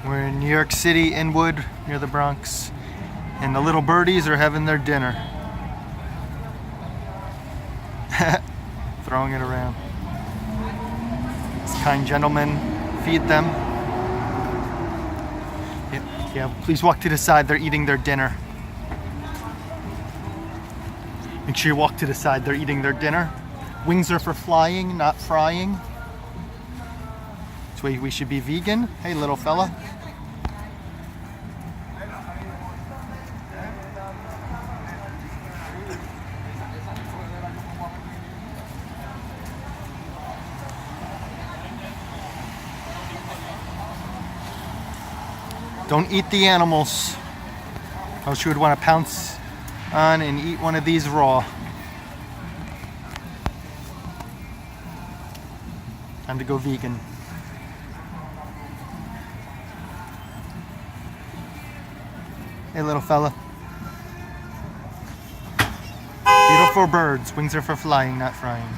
We're in New York City, Inwood, near the Bronx, and the little birdies are having their dinner. Throwing it around. This kind gentleman feed them. Yeah, please walk to the side. They're eating their dinner. Make sure you walk to the side. They're eating their dinner. Wings are for flying, not frying. That's why we should be vegan. Hey, little fella. Don't eat the animals, else you would want to pounce on and eat one of these raw. Time to go vegan. Hey, little fella. Beautiful birds. Wings are for flying, not frying.